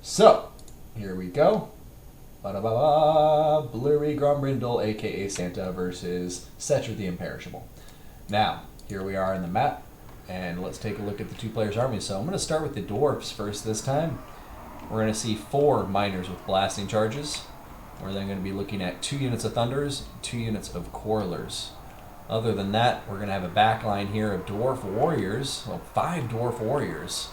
So, here we go. Ba-da-ba-ba. Blurry Grombrindle, aka Santa, versus Setcher the Imperishable. Now, here we are in the map, and let's take a look at the two players' armies. So I'm going to start with the dwarfs first this time. We're going to see 4 miners with blasting charges. We're then going to be looking at 2 units of thunders, 2 units of quarrelers. Other than that, we're going to have a backline here of dwarf warriors. Well, 5 dwarf warriors.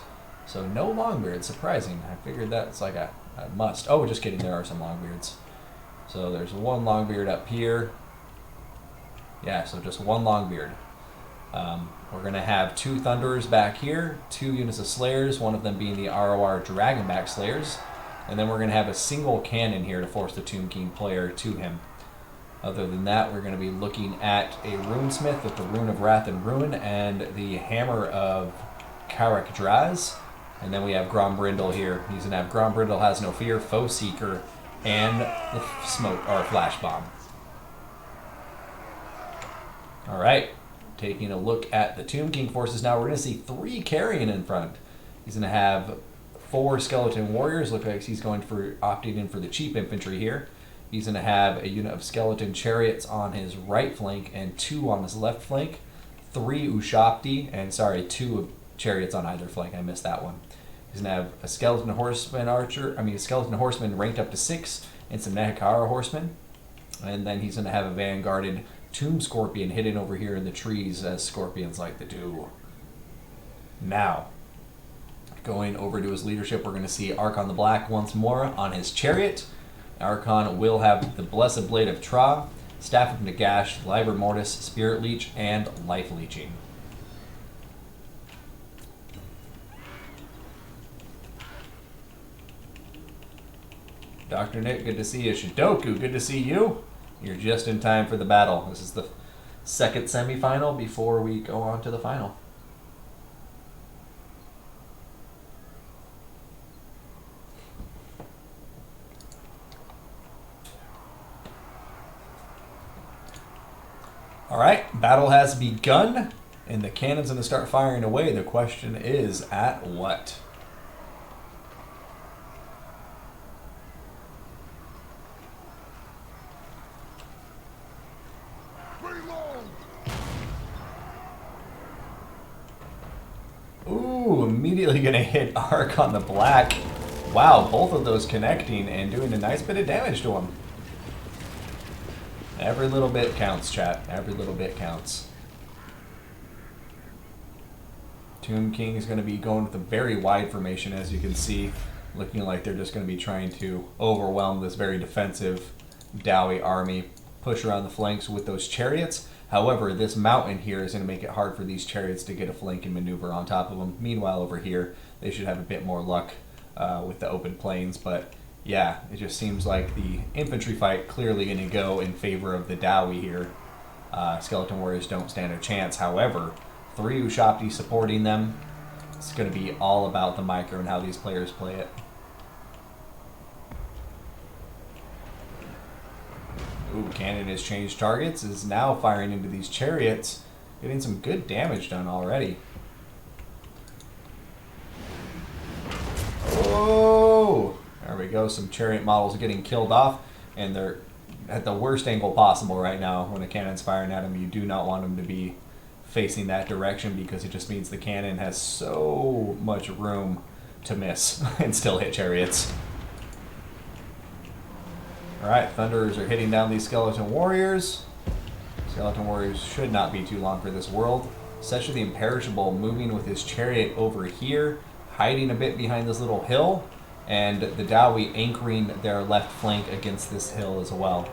So no longbeards, surprising. I figured that's like a must. Oh, just kidding, there are some longbeards. So there's 1 longbeard up here. Yeah, so just 1 longbeard. We're going to have 2 thunderers back here, 2 units of slayers, one of them being the ROR Dragonback Slayers. And then we're going to have a single cannon here to force the Tomb King player to him. Other than that, we're going to be looking at a runesmith with the Rune of Wrath and Ruin and the Hammer of Karak Draz. And then we have Grombrindle here. He's going to have Grombrindle Has No Fear, Foe Seeker, and the Smoke or Flash Bomb. Alright, taking a look at the Tomb King forces now, we're going to see 3 carrion in front. He's going to have 4 skeleton warriors. Looks like he's going for opting in for the cheap infantry here. He's going to have a unit of skeleton chariots on his right flank and 2 on his left flank. 3 Ushapti, and sorry, 2 chariots on either flank. I missed that one. He's going to have a skeleton horseman ranked up to 6 and some Nehekara horsemen. And then he's going to have a vanguarded tomb scorpion hidden over here in the trees, as scorpions like to do. Now, going over to his leadership, we're going to see Archon the Black once more on his chariot. Archon will have the Blessed Blade of Tra, Staff of Nagash, Liber Mortis, Spirit Leech, and Life Leeching. Dr. Nick, good to see you. Shidoku, good to see you. You're just in time for the battle. This is the second semifinal before we go on to the final. Alright, battle has begun, and the cannon's going to start firing away. The question is, at what? Ooh, immediately going to hit Archon the Black. Wow, both of those connecting and doing a nice bit of damage to him. Every little bit counts, chat. Every little bit counts. Tomb King is going to be going with a very wide formation, as you can see. Looking like they're just going to be trying to overwhelm this very defensive Dowie army. Push around the flanks with those chariots. However, this mountain here is going to make it hard for these chariots to get a flanking maneuver on top of them. Meanwhile, over here, they should have a bit more luck with the open plains, but yeah, it just seems like the infantry fight clearly going to go in favor of the Dowie here. Skeleton Warriors don't stand a chance. However, 3 Ushapti supporting them. It's going to be all about the micro and how these players play it. Ooh, cannon has changed targets, is now firing into these chariots. Getting some good damage done already. Oh! There we go, some chariot models are getting killed off, and they're at the worst angle possible right now. When a cannon's firing at them, you do not want them to be facing that direction, because it just means the cannon has so much room to miss and still hit chariots. Alright, Thunderers are hitting down these Skeleton Warriors. Skeleton Warriors should not be too long for this world. Setcher the Imperishable moving with his chariot over here, hiding a bit behind this little hill, and the Dowie anchoring their left flank against this hill as well.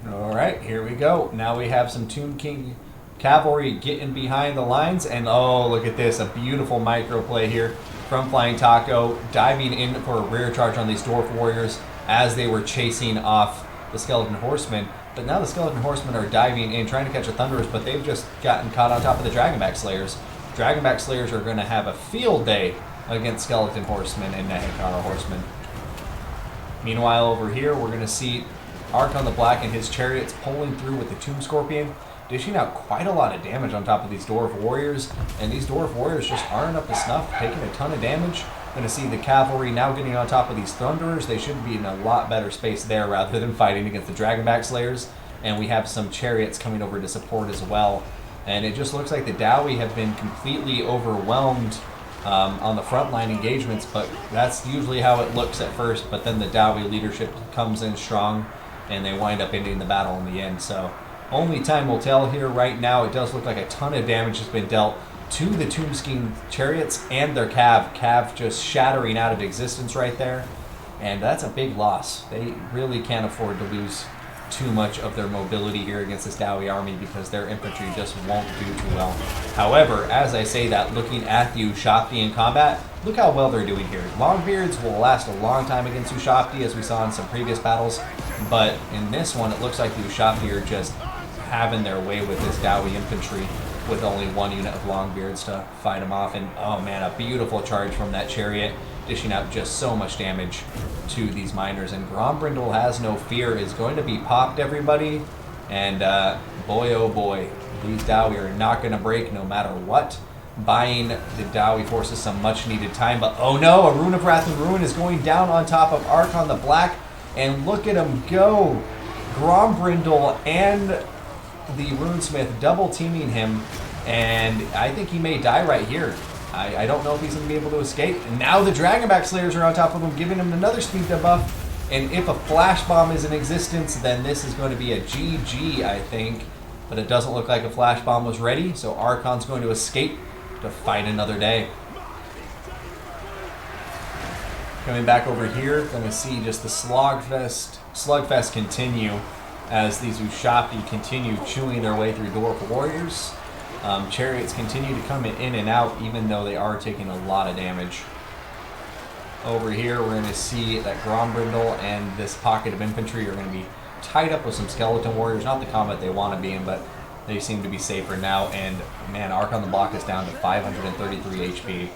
Alright, here we go. Now we have some Tomb King cavalry getting behind the lines, and oh, look at this, a beautiful micro play here from Flying Taco, diving in for a rear charge on these Dwarf Warriors as they were chasing off the Skeleton Horsemen. But now the Skeleton Horsemen are diving in, trying to catch the Thunderers, but they've just gotten caught on top of the Dragonback Slayers. Dragonback Slayers are going to have a field day against Skeleton Horsemen and Nehekara Horsemen. Meanwhile, over here, we're going to see Archon the Black and his chariots pulling through with the Tomb Scorpion, dishing out quite a lot of damage on top of these Dwarf Warriors, and these Dwarf Warriors just aren't up to snuff, taking a ton of damage. Going to see the cavalry now getting on top of these Thunderers. They should be in a lot better space there rather than fighting against the Dragonback Slayers. And we have some chariots coming over to support as well. And it just looks like the Dowie have been completely overwhelmed on the frontline engagements, but that's usually how it looks at first. But then the Dowie leadership comes in strong, and they wind up ending the battle in the end. So only time will tell here. Right now, it does look like a ton of damage has been dealt to the Tombskin chariots and their Cav just shattering out of existence right there. And that's a big loss. They really can't afford to lose too much of their mobility here against this Dowie army because their infantry just won't do too well. However, as I say that, looking at the Ushabti in combat, look how well they're doing here. Longbeards will last a long time against Ushabti, as we saw in some previous battles, but in this one, it looks like the Ushabti are just having their way with this Dowie infantry with only one unit of Longbeards to fight them off. And oh man, a beautiful charge from that chariot, dishing out just so much damage to these miners. And Grombrindle has no fear, is going to be popped, everybody. And boy oh boy, these Dowie are not going to break no matter what. Buying the Dowie forces some much needed time, but oh no, a Rune of Wrath and Ruin is going down on top of Archon the Black, and look at him go. Grombrindle and the Runesmith double teaming him, and I think he may die right here. I don't know if he's going to be able to escape. And now the Dragonback Slayers are on top of him, giving him another speed debuff. And if a Flash Bomb is in existence, then this is going to be a GG, I think. But it doesn't look like a Flash Bomb was ready, so Archon's going to escape to fight another day. Coming back over here, going to see just the slugfest continue as these Ushabti continue chewing their way through Dwarf Warriors. Chariots continue to come in and out, even though they are taking a lot of damage. Over here, we're going to see that Grombrindle and this pocket of infantry are going to be tied up with some Skeleton Warriors. Not the combat they want to be in, but they seem to be safer now. And man, Archon the Block is down to 533 HP.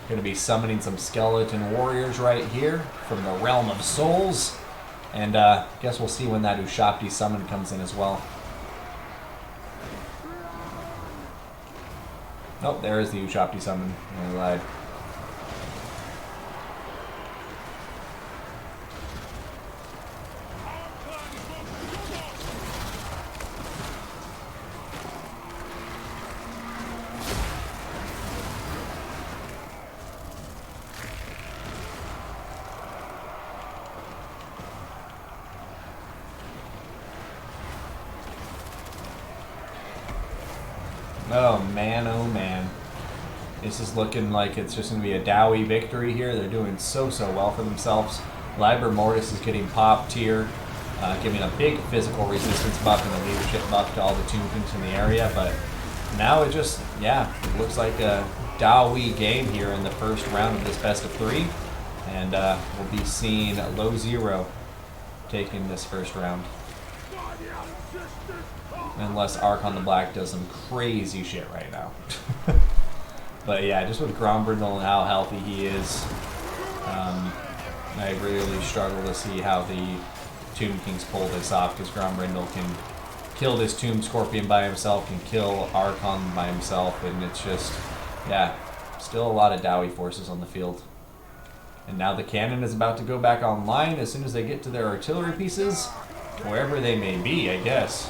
Going to be summoning some Skeleton Warriors right here from the Realm of Souls. And guess we'll see when that Ushabti summon comes in as well. Oh, there is the Ushabti summon. I lied. Oh man, this is looking like it's just going to be a Dowie victory here. They're doing so well for themselves. Liber Mortis is getting popped here, giving a big physical resistance buff and a leadership buff to all the Tombkins in the area, but now it just, yeah, it looks like a Dowie game here in the first round of this best of 3, and we'll be seeing loW-zer0 taking this first round. Unless Archon the Black does some crazy shit right now. But yeah, just with Grombrindle and how healthy he is, I really struggle to see how the Tomb Kings pull this off, because Grombrindle can kill this Tomb Scorpion by himself, can kill Archon by himself, and it's just, yeah, still a lot of Dowie forces on the field. And now the cannon is about to go back online as soon as they get to their artillery pieces, wherever they may be, I guess.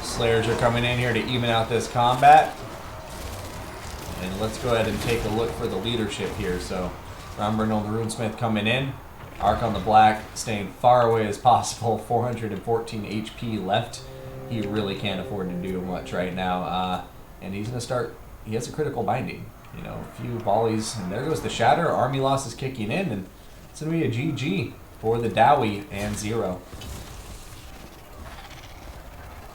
Slayers are coming in here to even out this combat. And let's go ahead and take a look for the leadership here. So, Grombrindle the Runesmith coming in. Archon the Black staying far away as possible. 414 HP left. He really can't afford to do much right now. And he's going to start... He has a critical binding. You know, a few volleys. And there goes the Shatter. Army loss is kicking in. And it's going to be a GG for the Dowie and 0.